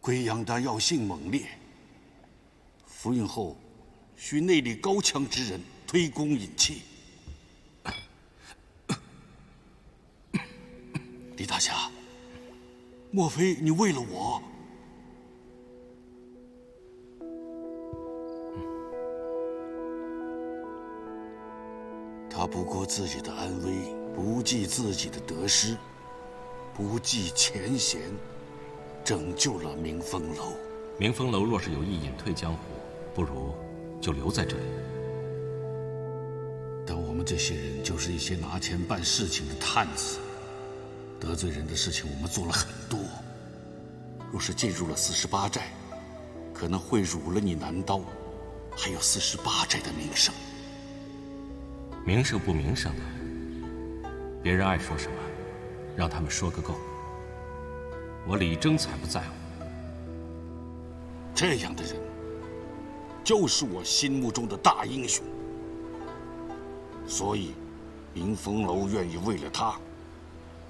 贵阳丹药性猛烈，服用后需内力高强之人推宫引气。李大侠，莫非你为了我？他不顾自己的安危，不计自己的得失，不计前嫌，拯救了明风楼。明风楼若是有意隐退江湖，不如就留在这里。但我们这些人就是一些拿钱办事情的探子，得罪人的事情我们做了很多。若是进入了48寨，可能会辱了你南刀，还有48寨的名声。名声不名声的，别人爱说什么，让他们说个够。我李征才不在乎。这样的人，就是我心目中的大英雄。所以，明风楼愿意为了他，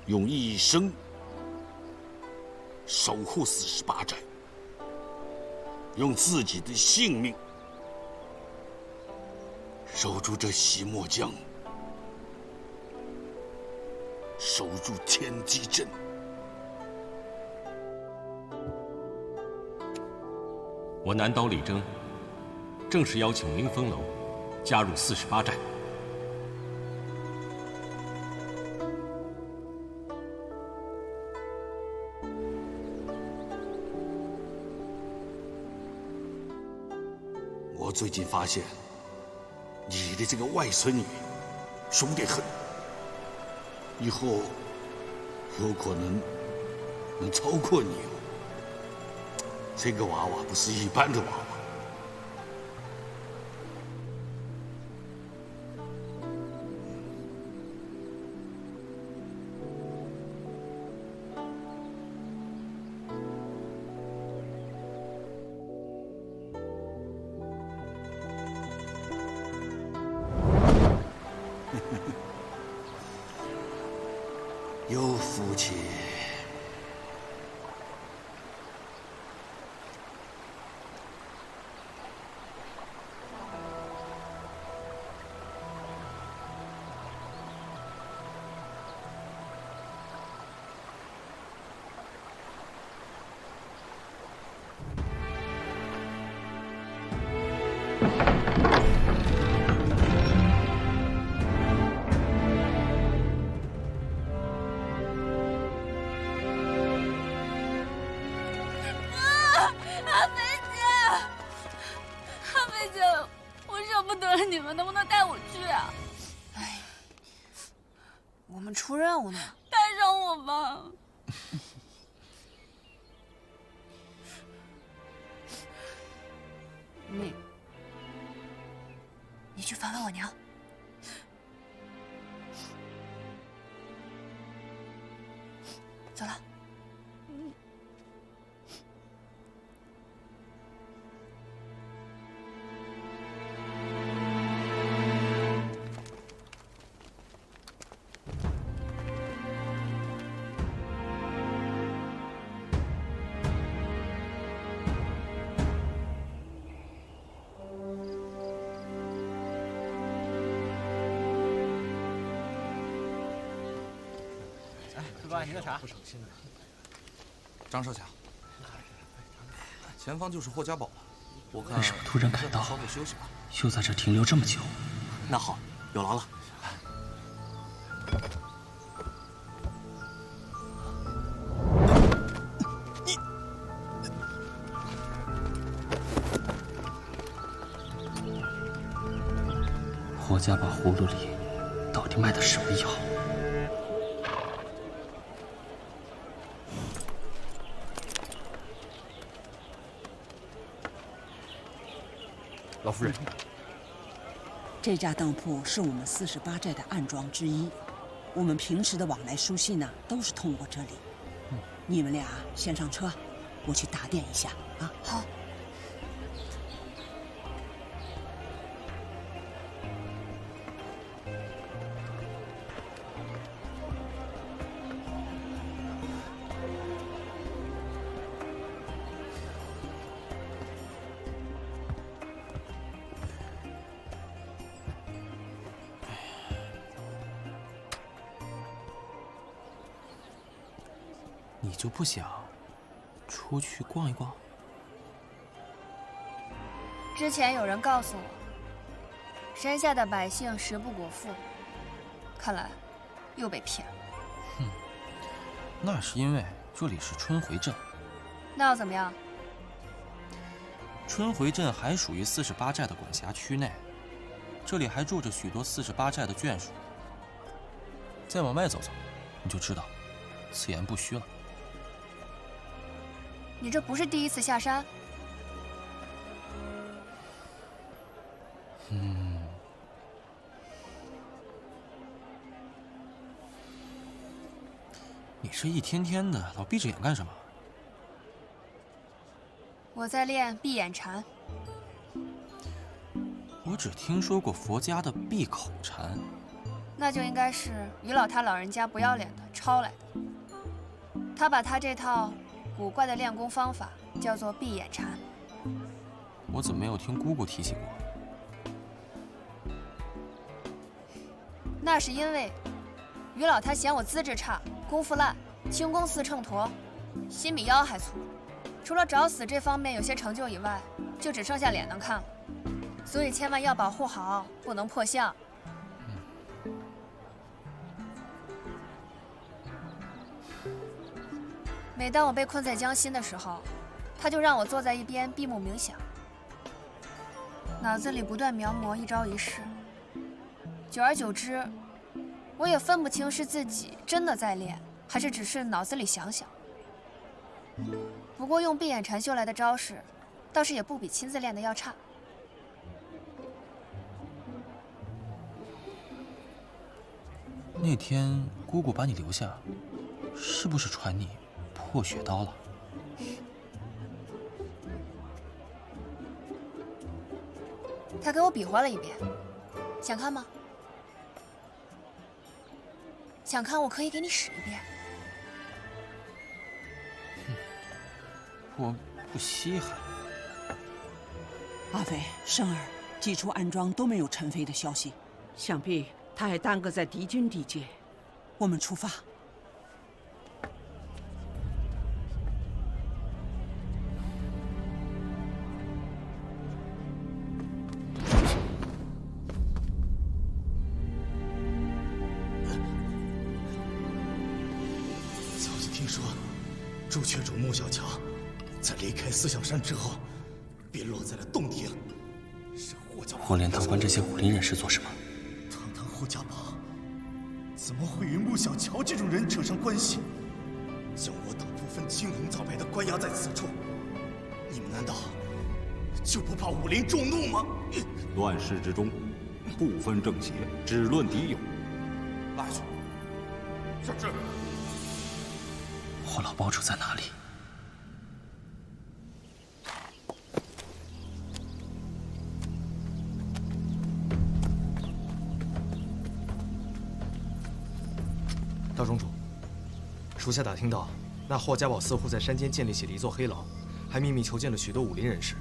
用一生守护48寨，用自己的性命守住这席墨江，守住天机镇。我南刀李征，正式邀请明风楼加入48寨。我最近发现，你的这个外孙女凶得很，以后有可能超过你哦。这个娃娃不是一般的娃娃。有福气。你们能不能带我去啊？哎，我们出任务呢。带上我吧。你去烦烦我娘。走了。你那啥？张少侠，前方就是霍家堡了。我看为什么突然赶到？稍作休息吧。又在这停留这么久？那好，有劳了。霍家堡葫芦里到底卖的什么药？老夫人，这家当铺是我们48寨的暗庄之一，我们平时的往来书信呢，都是通过这里。你们俩先上车，我去打点一下啊。好。你就不想出去逛一逛？之前有人告诉我，山下的百姓食不果腹，看来又被骗了。那是因为这里是春回镇。那又怎么样？春回镇还属于48寨的管辖区内，这里还住着许多48寨的眷属。再往外走走，你就知道，此言不虚了。你这不是第一次下山？你这一天天的老闭着眼干什么？我在练闭眼禅。我只听说过佛家的闭口禅。那就应该是于老他老人家不要脸的抄来的。他把他这套古怪的练功方法叫做闭眼禅。我怎么没有听姑姑提起过？那是因为于老他嫌我资质差，功夫烂，轻功似秤砣，心比腰还粗。除了找死这方面有些成就以外，就只剩下脸能看了。所以千万要保护好，不能破相。每当我被困在江心的时候，他就让我坐在一边闭目冥想，脑子里不断描摹一招一式。久而久之，我也分不清是自己真的在练，还是只是脑子里想想。不过用闭眼禅修来的招式，倒是也不比亲自练的要差。那天姑姑把你留下，是不是传你破血刀了？他给我比划了一遍，想看吗？想看，我可以给你使一遍。我不稀罕。阿飞、生儿，几处暗桩都没有陈飞的消息，想必他还耽搁在敌军地界。我们出发。消息听说，朱雀主穆小强在离开思想山之后，便落在了洞庭。是霍家我连堂关这些武林人士做什么？堂霍家堡怎么会与穆小乔这种人扯上关系？将我等不分青红皂白的关押在此处，你们难道就不怕武林众怒吗？乱世之中，不分正邪，只论敌友。拉去。是。我老包主在哪里？大宗主，属下打听到，那霍家堡似乎在山间建立起了一座黑牢，还秘密囚禁了许多武林人士，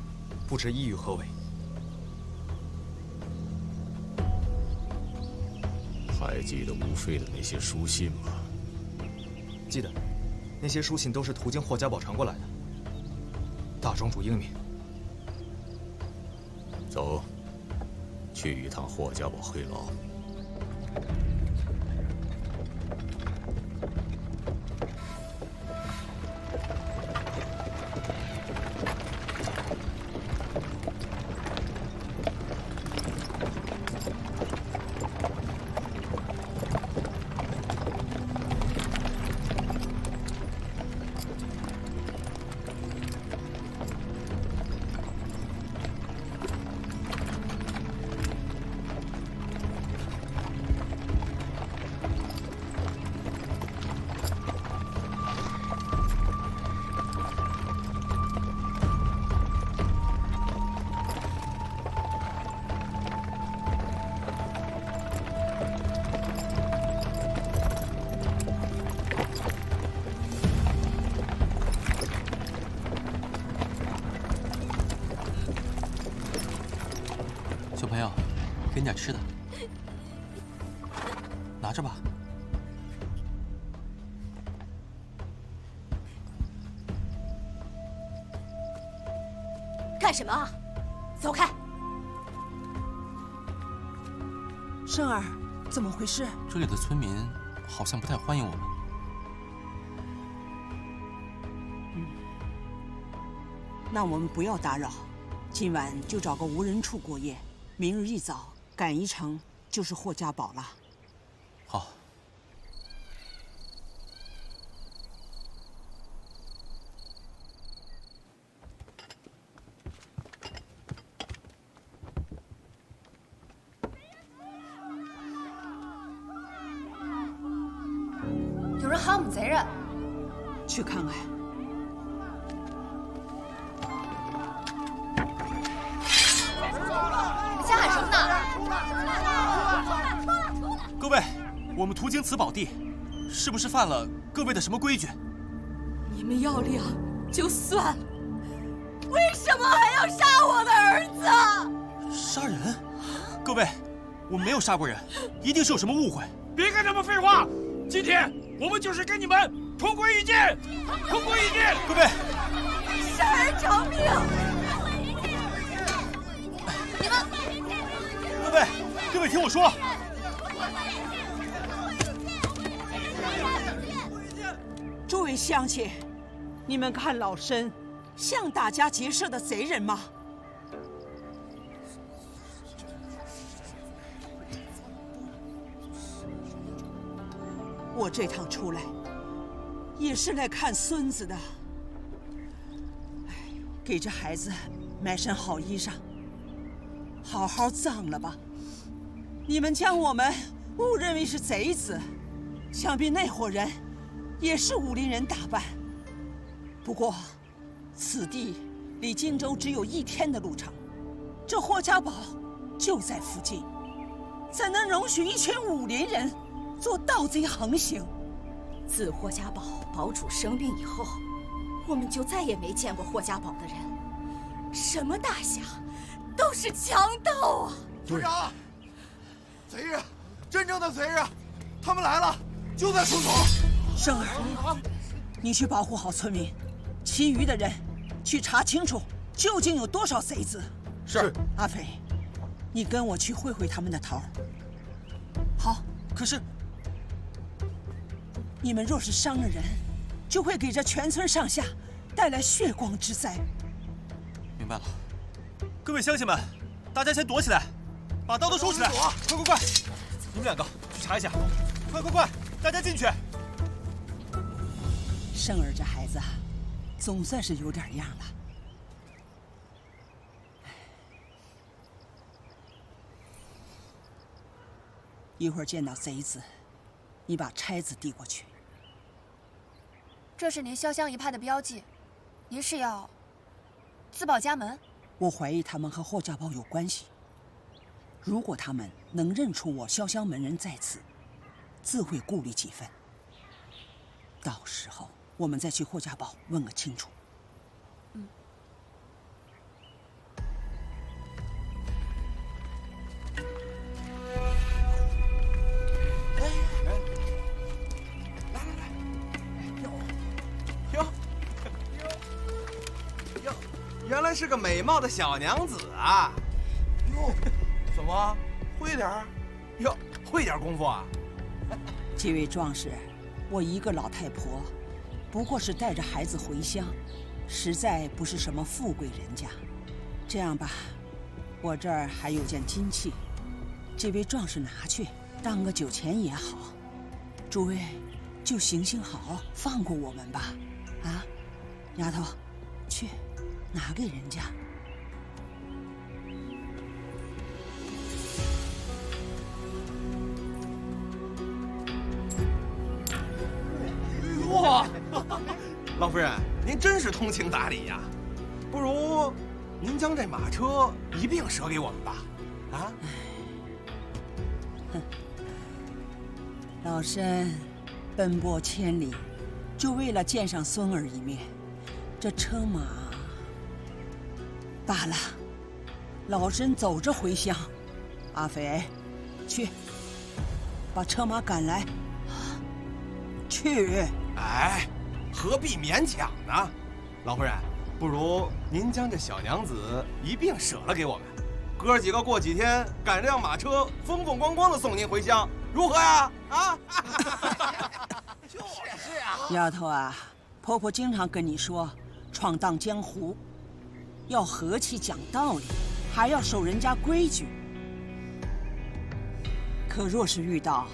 不知意欲何为。还记得吴飞的那些书信吗？记得，那些书信都是途经霍家堡传过来的。大宗主英明。走，去一趟霍家堡黑牢。小朋友，给你点吃的，拿着吧。干什么啊？走开！生儿，怎么回事？这里的村民好像不太欢迎我们。那我们不要打扰，今晚就找个无人处过夜，明日一早赶一程就是霍家堡了。好。有人喊我们贼人，去看看。你们瞎喊什么呢？各位，我们途经此宝地，是不是犯了各位的什么规矩？你们要脸就算，为什么还要杀我的儿子？杀人？各位，我们没有杀过人，一定是有什么误会。别跟他们废话，今天我们就是跟你们同归于尽，同归于尽！各位，生儿偿命！你们，各位听我说，诸位乡亲，你们看老身像大家结社的贼人吗？我这趟出来，也是来看孙子的。哎，给这孩子买身好衣裳，好好葬了吧。你们将我们误认为是贼子，想必那伙人也是武林人打扮。不过，此地离荆州只有1天的路程，这霍家堡就在附近，怎能容许一群武林人做盗贼横行？自霍家堡堡主生病以后，我们就再也没见过霍家堡的人。什么大侠，都是强盗啊！村长，贼人，真正的贼人，他们来了，就在村口。生儿，你去保护好村民，其余的人去查清楚究竟有多少贼子。是。阿飞，你跟我去会会他们的头。好。可是，你们若是伤了人，就会给这全村上下带来血光之灾。明白了。各位乡亲们，大家先躲起来，把刀都收起来。快快快！你们2个去查一下。快快快！大家进去。生儿这孩子，总算是有点样了。一会儿见到贼子，你把钗子递过去。这是您潇湘一派的标记，您是要自报家门？我怀疑他们和霍家堡有关系。如果他们能认出我潇湘门人在此，自会顾虑几分。到时候我们再去霍家堡问个清楚。原来是个美貌的小娘子啊！哟，怎么会点儿？哟，会点功夫啊？这位壮士，我一个老太婆，不过是带着孩子回乡，实在不是什么富贵人家。这样吧，我这儿还有件金器，这位壮士拿去当个酒钱也好。诸位就行行好，放过我们吧。啊，丫头，去。拿给人家。哇，老夫人，您真是通情达理呀！不如您将这马车一并舍给我们吧。啊？哼，老身奔波千里，就为了见上孙儿一面，这车马。罢了，老身走着回乡。阿飞，去把车马赶来。去。哎，何必勉强呢？老夫人，不如您将这小娘子一并舍了给我们，哥几个过几天赶着辆马车，风风光光的送您回乡，如何呀？啊！就是啊。丫头啊，婆婆经常跟你说，闯荡江湖要和气讲道理，还要守人家规矩。可若是遇到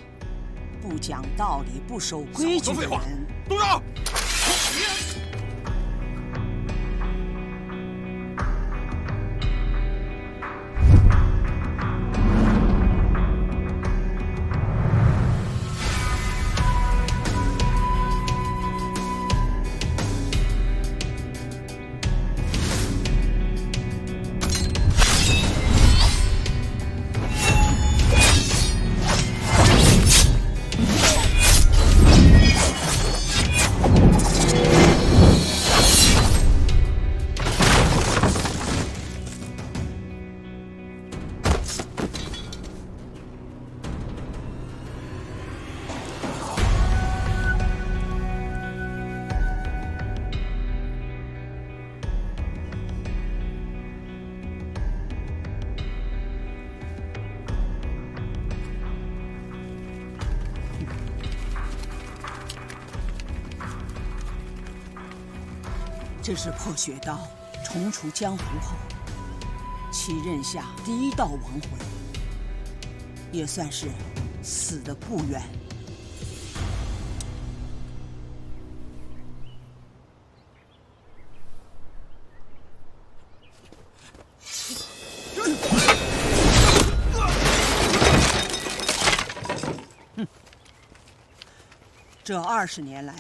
不讲道理、不守规矩的人，动手！这是破雪刀重出江湖后其任下第一道亡魂，也算是死得不冤。这20年来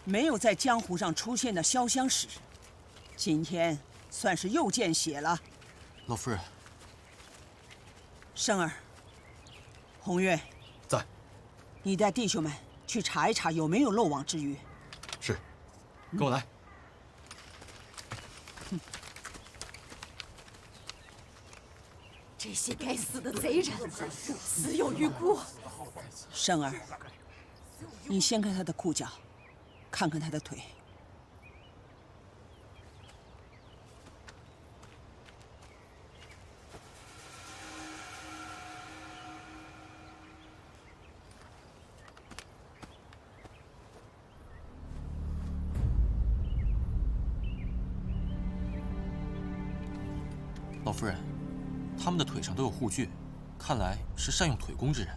没有在江湖上出现的潇湘使，今天算是又见血了。老夫人，生儿，红月在，你带弟兄们去查一查有没有漏网之鱼。是，跟我来。这些该死的贼人，死有余辜。生儿，你掀开他的裤脚，看看他的腿。老夫人，他们的腿上都有护具，看来是善用腿功之人。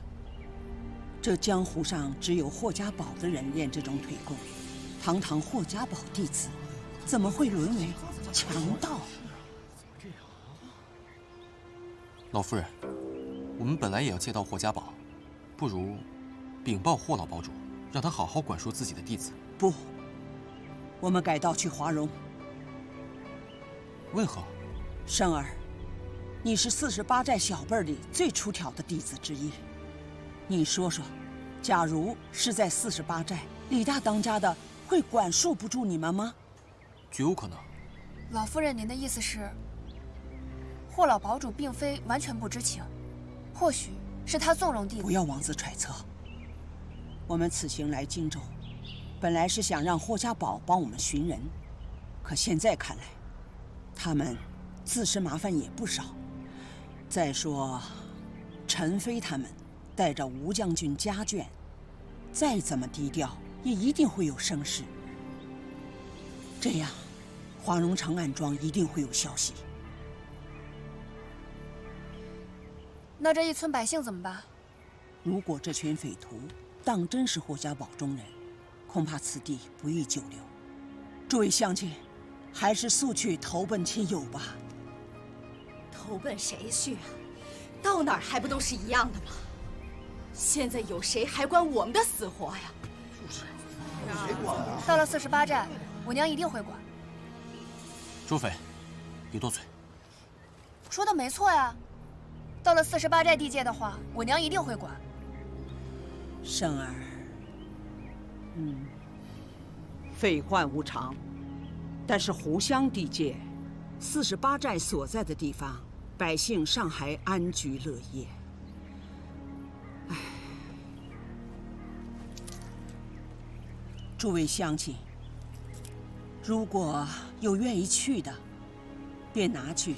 这江湖上只有霍家堡的人练这种腿功，堂堂霍家堡弟子，怎么会沦为强盗？老夫人，我们本来也要借到霍家堡，不如禀报霍老堡主，让他好好管束自己的弟子。不，我们改道去华容。为何？生儿，你是48寨小辈里最出挑的弟子之一。你说说，假如是在48寨，李大当家的会管束不住你们吗？绝无可能。老夫人，您的意思是，霍老堡主并非完全不知情，或许是他纵容弟子。不要妄自揣测。我们此行来荆州，本来是想让霍家堡帮我们寻人，可现在看来，他们自身麻烦也不少。再说，陈飞他们带着吴将军家眷，再怎么低调，也一定会有声势。这样，华容长安庄一定会有消息。那这一村百姓怎么办？如果这群匪徒当真是霍家堡中人，恐怕此地不宜久留。诸位乡亲，还是速去投奔亲友吧。投奔谁去啊？到哪儿还不都是一样的吗？现在有谁还管我们的死活呀？谁管啊？到了48寨，我娘一定会管。诸匪，别多嘴。说的没错呀。到了48寨地界的话，我娘一定会管。生儿，废患无常，但是湖湘地界，48寨所在的地方，百姓尚还安居乐业。唉，诸位乡亲，如果有愿意去的，便拿去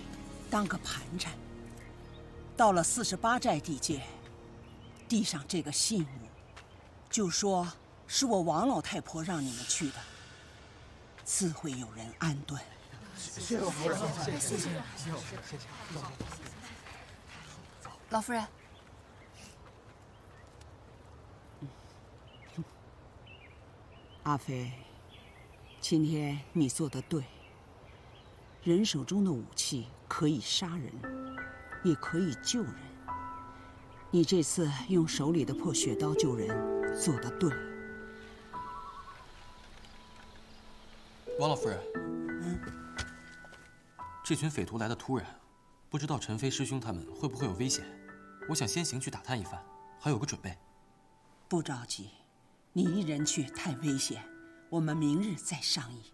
当个盘缠。到了48寨地界，递上这个信物，就说是我王老太婆让你们去的，自会有人安顿。谢老夫人，谢谢。老夫人。阿飞，今天你做得对。人手中的武器可以杀人，也可以救人。你这次用手里的破血刀救人，做得对。王老夫人，这群匪徒来的突然，不知道陈飞师兄他们会不会有危险。我想先行去打探一番，还有个准备。不着急，你一人去太危险，我们明日再商议。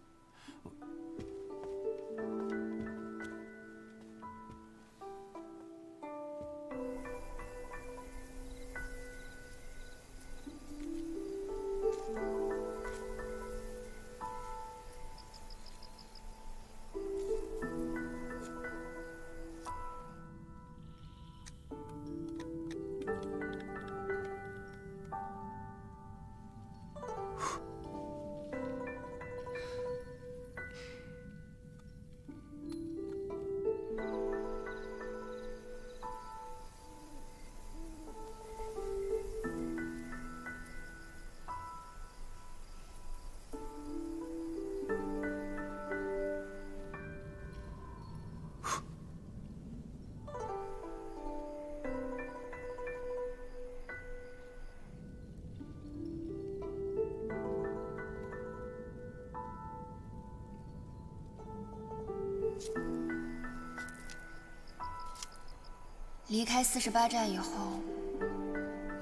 离开48寨以后，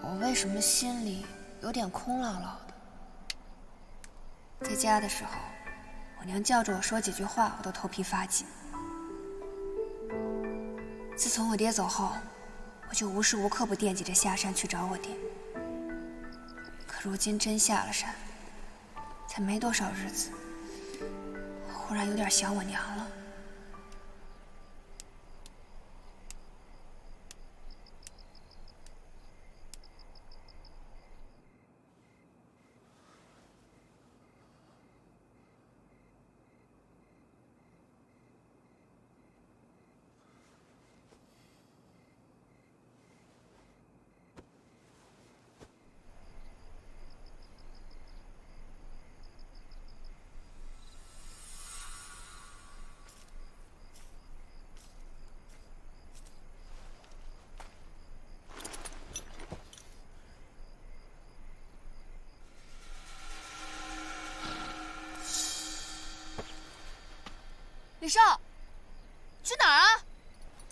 我为什么心里有点空落落的？在家的时候，我娘叫着我说几句话，我都头皮发紧。自从我爹走后，我就无时无刻不惦记着下山去找我爹。可如今真下了山，才没多少日子，忽然有点想我娘了。李少，去哪儿啊？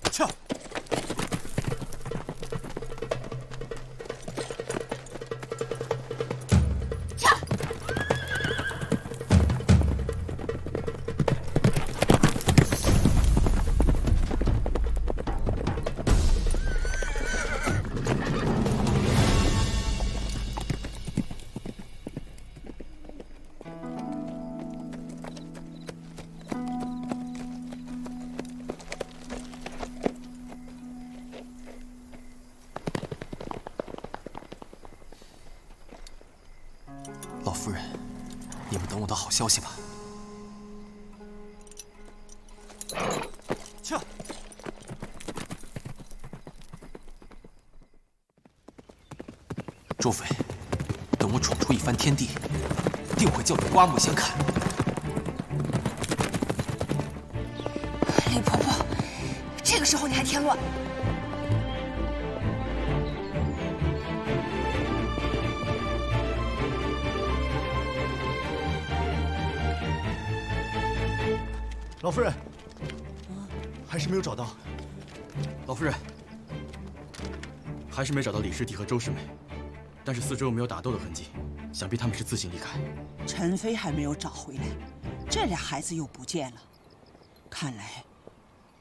撤！撤！老夫人，你们等我的好消息吧。撤！周匪，等我闯出一番天地，定会叫你刮目相看。李婆婆，这个时候你还添乱？老夫人，还是没有找到。老夫人，还是没找到李师弟和周师妹，但是四周没有打斗的痕迹，想必他们是自行离开。陈飞还没有找回来，这俩孩子又不见了，看来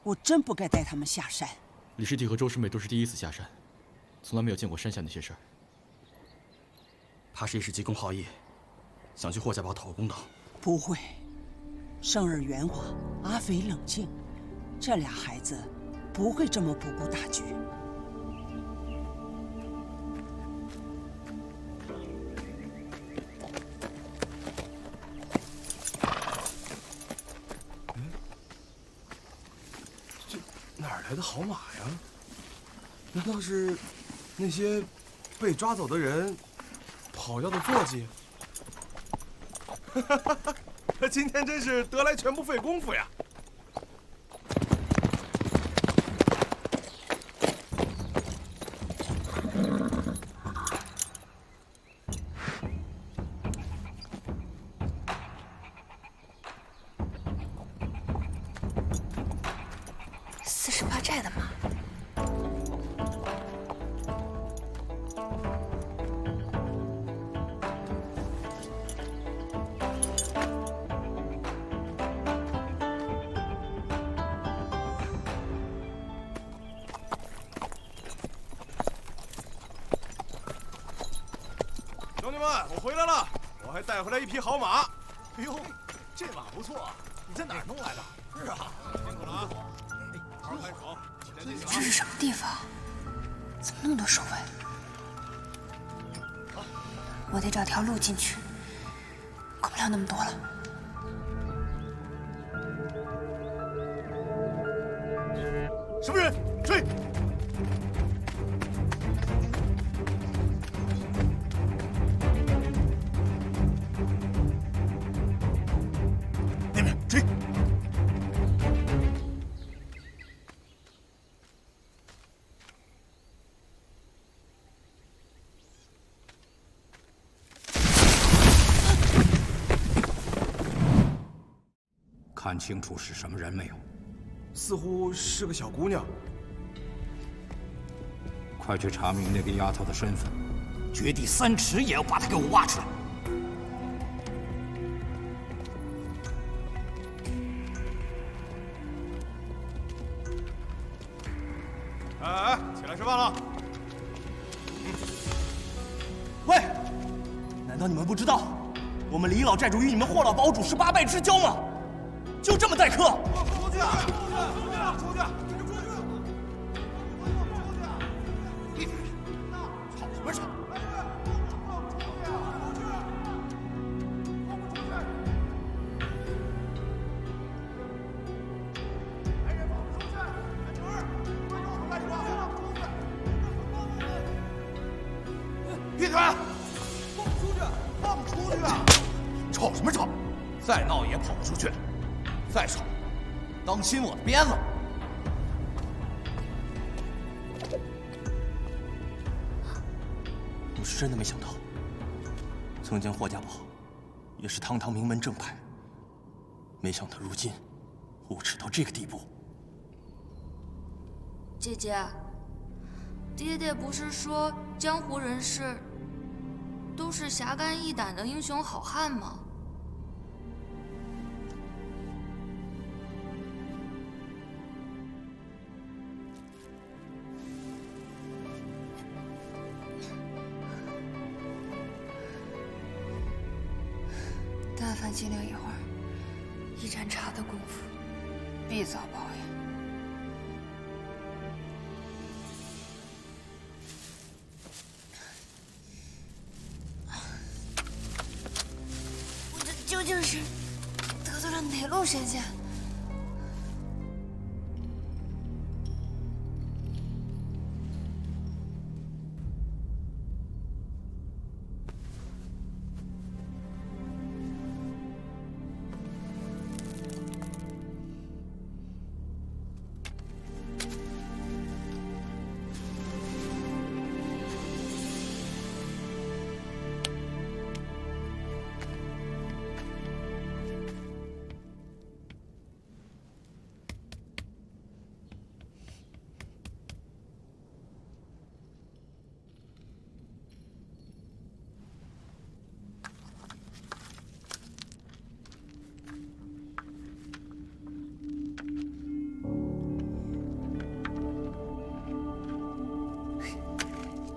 我真不该带他们下山。李师弟和周师妹都是第一次下山，从来没有见过山下那些事儿，怕是一时急公好义，想去霍家堡讨个公道。不会。生儿圆滑，阿飞冷静，这俩孩子不会这么不顾大局。这哪儿来的好马呀？难道是那些被抓走的人跑要的坐骑？今天真是得来全不费功夫呀！48寨的马。兄弟们，我回来了，我还带回来一匹好马。哎呦，这马不错，你在哪儿弄来的？是啊，辛苦了啊！好好看手。这是什么地方？怎么那么多守卫？我得找条路进去，管不了那么多了。什么人？追！那边追！看清楚是什么人没有？似乎是个小姑娘。快去查明那个丫头的身份，掘地3尺也要把她给我挖出来。哎，起来吃饭了。喂，难道你们不知道，我们李老寨主与你们霍老堡主18拜之交吗？就这么待客？出去！出去！吵什么吵？闭嘴！放出去！吵什么吵？再闹也跑不出去。再吵，当心我的鞭子！我是真的没想到，曾经霍家堡也是堂堂名门正派，没想到如今无耻到这个地步。姐姐，爹爹不是说江湖人士都是侠肝义胆的英雄好汉吗？但凡尽量一会儿，一盏茶的功夫，必遭报应。我这究竟是得罪了哪路神仙？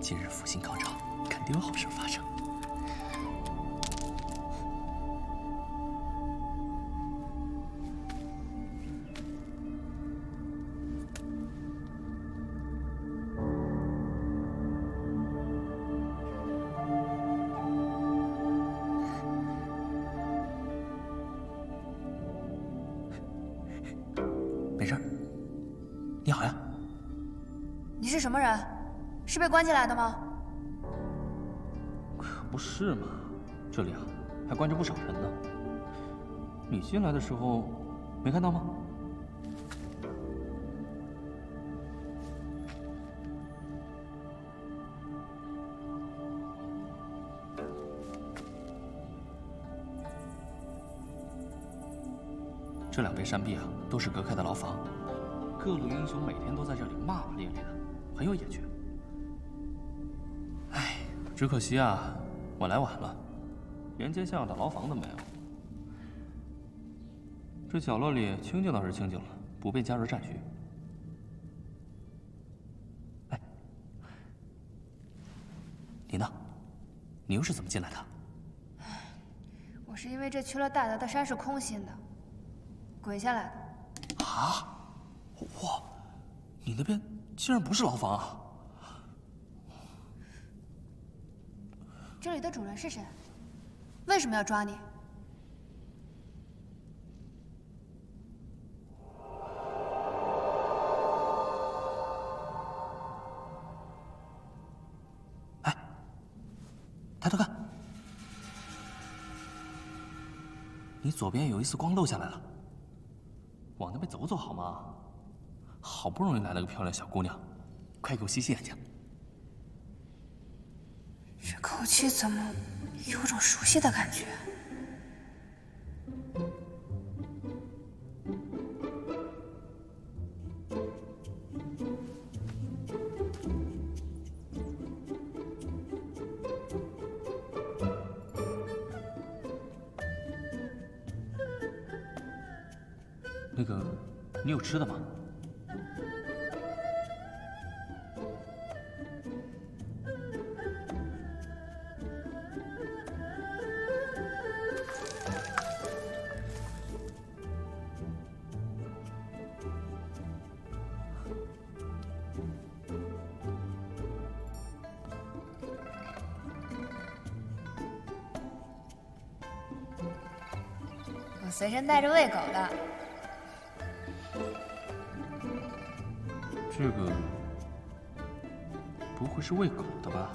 今日复兴高照，肯定有好事发生。你好呀。你是什么人？是被关进来的吗？可不是嘛，这里啊还关着不少人呢。你进来的时候没看到吗？这两边山壁啊，都是隔开的牢房，各路英雄每天都在这里骂骂咧咧的，很有野趣。唉，只可惜啊，我来晚了，连间像样的牢房都没有。这角落里清静倒是清静了，不便加入战局。哎，你呢？你又是怎么进来的？我是因为这缺了大德的山是空心的，滚下来的。啊！哇，你那边竟然不是牢房啊！这里的主人是谁？为什么要抓你？抬头看，你左边有一丝光漏下来了，往那边走走好吗？好不容易来了个漂亮小姑娘，快给我洗洗眼睛。这口气怎么有种熟悉的感觉？那个，你有吃的吗？我随身带着喂狗的。这个不会是喂狗的吧？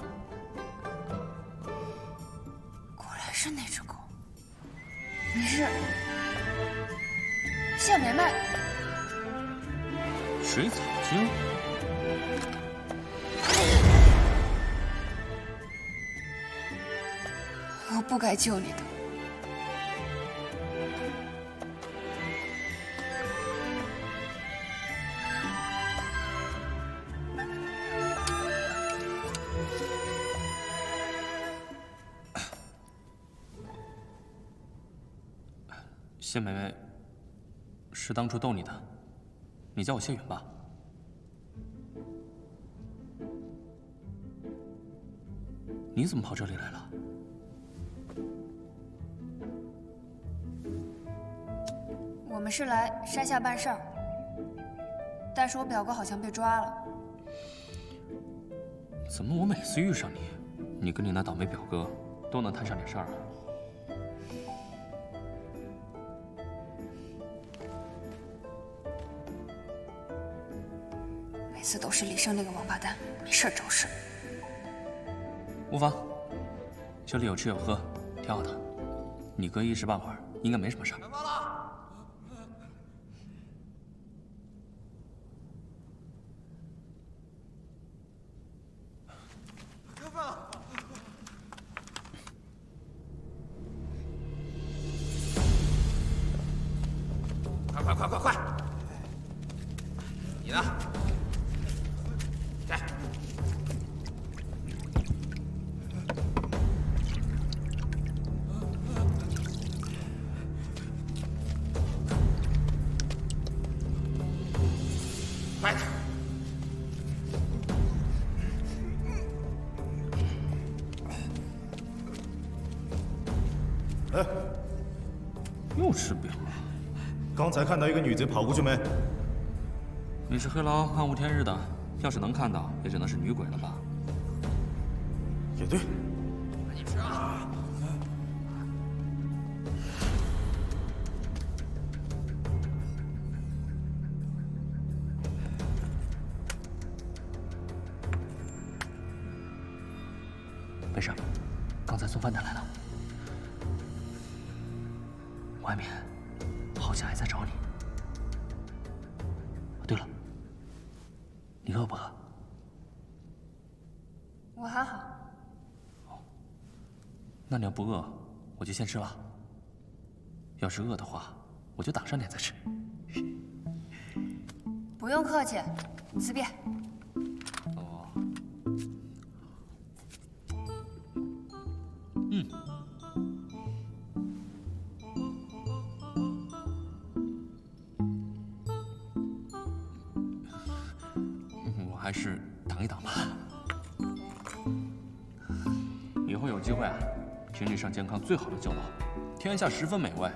果然是那只狗。你是谢梅梅？水草精？我不该救你的。谢梅梅，是当初逗你的，你叫我谢允吧。你怎么跑这里来了？我们是来山下办事儿，但是我表哥好像被抓了。怎么我每次遇上你，你跟你那倒霉表哥都能摊上点事儿啊？每次都是李胜那个王八蛋，没事找事。无妨，这里有吃有喝，挺好的。你哥一时半会儿应该没什么事儿。快！你呢？来。快点！哎，又吃饼了。刚才看到一个女贼跑过去没？你是黑牢暗无天日的，要是能看到，也只能是女鬼了吧？也对。赶紧吃啊！没事，刚才送饭的来了，外面好像还在找你。对了，你饿不饿？我还好。那你要不饿，我就先吃了。要是饿的话，我就打上点再吃。不用客气，随便。哦。我还是挡一挡吧。以后有机会啊，请你上健康最好的酒楼，天下10分美味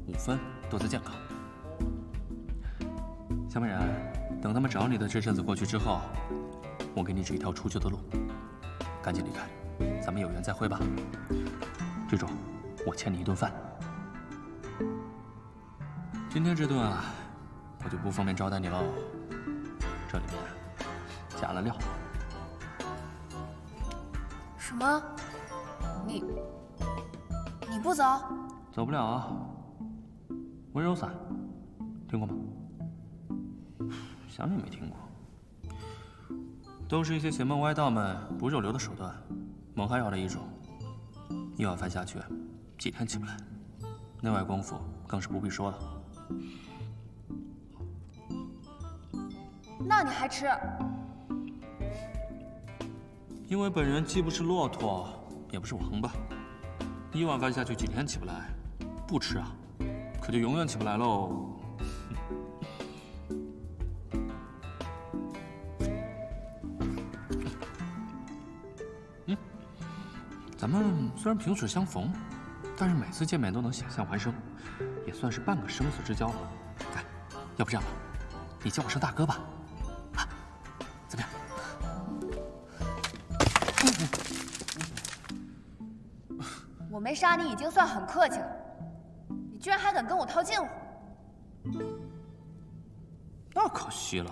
，5分都在健康。小美人，等他们找你的这阵子过去之后，我给你指一条出去的路，赶紧离开，咱们有缘再会吧。记住，我欠你一顿饭。今天这顿啊，我就不方便招待你喽，这里面加了料。什么？你不走？走不了啊。温柔伞，听过吗？想你没听过，都是一些邪门歪道们不入流的手段，蒙哈药的一种。一碗饭下去，几天起不来，内外功夫更是不必说了。那你还吃？因为本人既不是骆驼，也不是王八，一碗饭下去几天起不来，不吃啊，可就永远起不来喽。咱们虽然萍水相逢，但是每次见面都能险象环生，也算是半个生死之交了。哎，要不这样吧，你叫我声大哥吧，啊，怎么样？我没杀你已经算很客气了，你居然还敢跟我套近乎！那可惜了，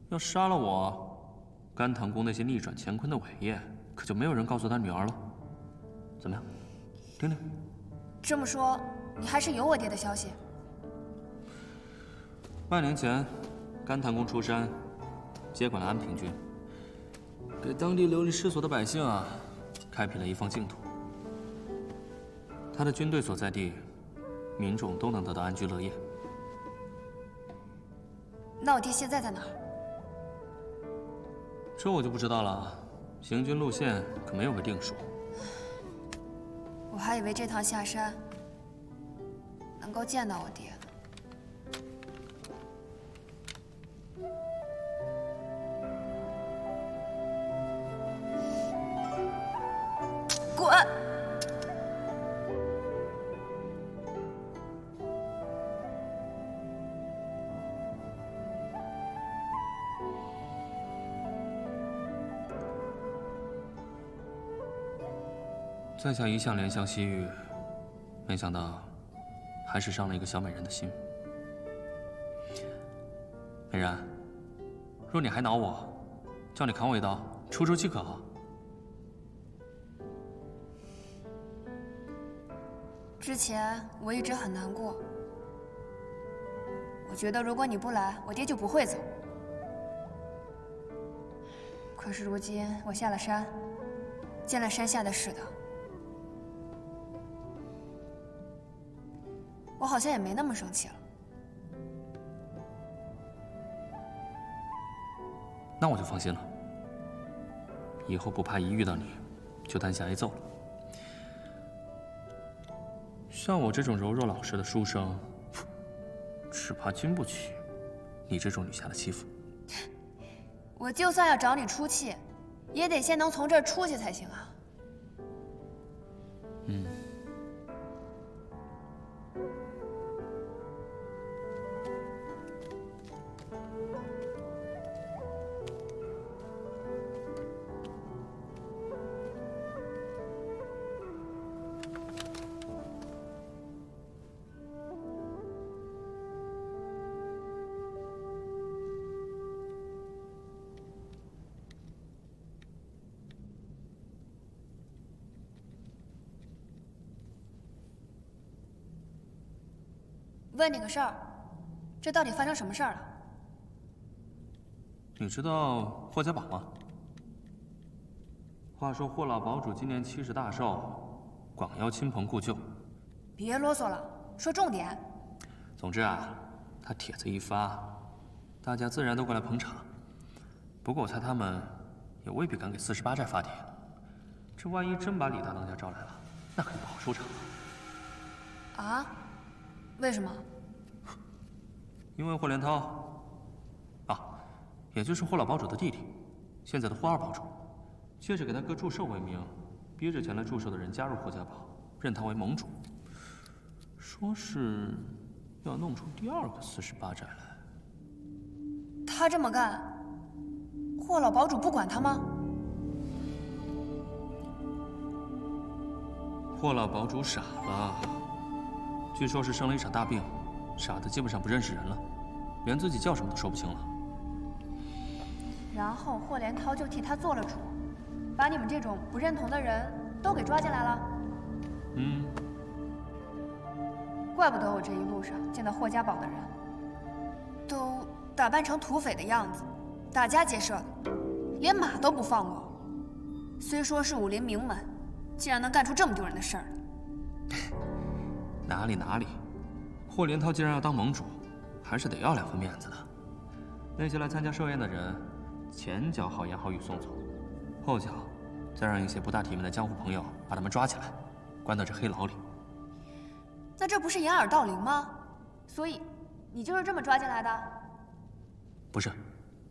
要杀了我，甘棠宫那些逆转乾坤的伟业，可就没有人告诉他女儿了。怎么样，听听？这么说，你还是有我爹的消息？半年前，甘棠宫出山，接管了安平郡，给当地流离失所的百姓啊，开辟了一方净土。他的军队所在地，民众都能得到安居乐业。那我爹现在在哪儿？这我就不知道了，行军路线可没有个定数。我还以为这趟下山能够见到我爹呢。滚！在下一向怜香惜玉，没想到还是伤了一个小美人的心。美人，若你还恼我，叫你砍我一刀，出出气可好？之前我一直很难过，我觉得如果你不来，我爹就不会走。可是如今我下了山，见了山下的世道，我好像也没那么生气了。那我就放心了，以后不怕一遇到你就担下挨揍了。像我这种柔弱老实的书生，只怕经不起你这种女侠的欺负。我就算要找你出气，也得先能从这儿出去才行啊。问你个事儿，这到底发生什么事儿了？你知道霍家堡吗？话说霍老堡主今年70大寿，广邀亲朋故旧。别啰嗦了，说重点。总之啊，他帖子一发，大家自然都过来捧场。不过我猜他们也未必敢给48寨发帖。这万一真把李大当家招来了，那可就不好收场了。啊？为什么？因为霍连涛，也就是霍老堡主的弟弟，现在的霍二堡主。借着给他哥祝寿为名，逼着前来祝寿的人加入霍家堡，认他为盟主，说是要弄出第2个48寨来。他这么干，霍老堡主不管他吗？霍老堡主傻了，据说是生了一场大病，傻的基本上不认识人了，连自己叫什么都说不清了。然后霍连涛就替他做了主。把你们这种不认同的人都给抓进来了。怪不得我这一路上见到霍家堡的人，都打扮成土匪的样子，打家劫舍的，连马都不放过。虽说是武林名门，竟然能干出这么丢人的事儿。哪里，霍连涛既然要当盟主，还是得要2分面子的。那些来参加寿宴的人，前脚好言好语送走，后脚再让一些不大体面的江湖朋友把他们抓起来，关到这黑牢里。那这不是掩耳盗铃吗？所以你就是这么抓进来的？不是，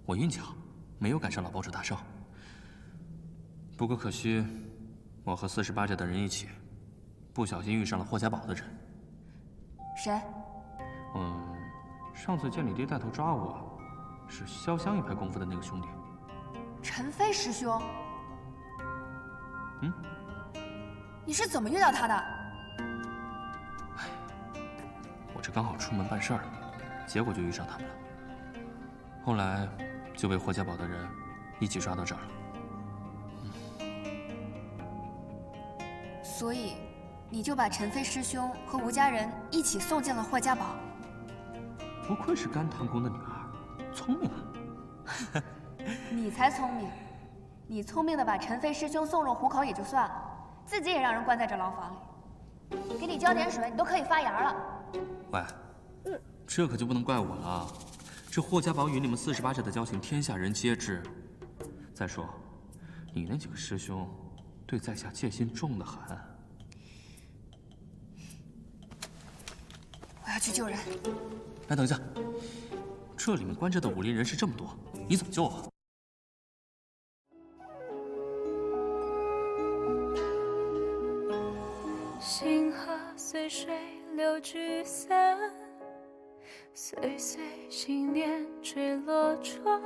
我运气好，没有赶上老堡主大寿。不过可惜，我和48寨的人一起，不小心遇上了霍家堡的人。谁？上次见李爹带头抓我，是潇湘一派功夫的那个兄弟。陈飞师兄。你是怎么遇到他的？我这刚好出门办事儿，结果就遇上他们了。后来就被霍家堡的人一起抓到这儿了。所以你就把陈飞师兄和吴家人一起送进了霍家堡。不愧是甘棠宫的女儿，聪明啊！你才聪明，你聪明的把陈飞师兄送入虎口也就算了，自己也让人关在这牢房里。给你浇点水，你都可以发芽了。喂，这可就不能怪我了。这霍家堡与你们48寨的交情，天下人皆知。再说，你那几个师兄对在下戒心重得很。我要去救人。哎，等一下，这里面关着的武林人士这么多，你怎么救啊？星河随水流聚散，岁岁心念坠落船。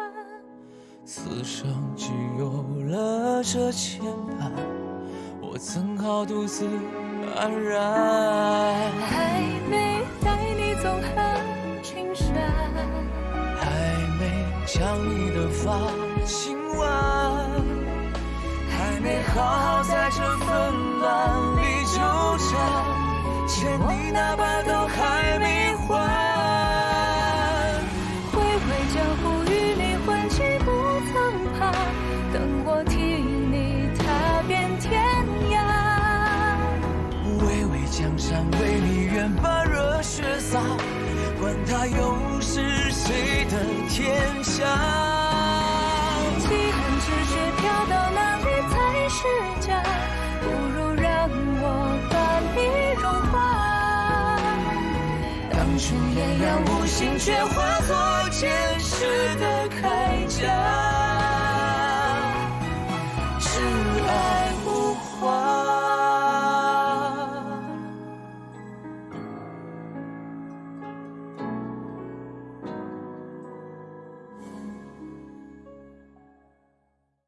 此生只有了这牵绊，我怎好独自安然？还没带你纵横青山，还没将你的发轻挽，还没好好在这纷乱里纠缠，欠你那把都还没还。回味江湖与你混迹不曾怕，等我替你踏遍天涯。巍巍江山为你愿把热血洒，管他又是谁的天下。几恨之血飘到哪里才是家？不如让我把你融化。当初艳阳无心，却化作前世的铠甲。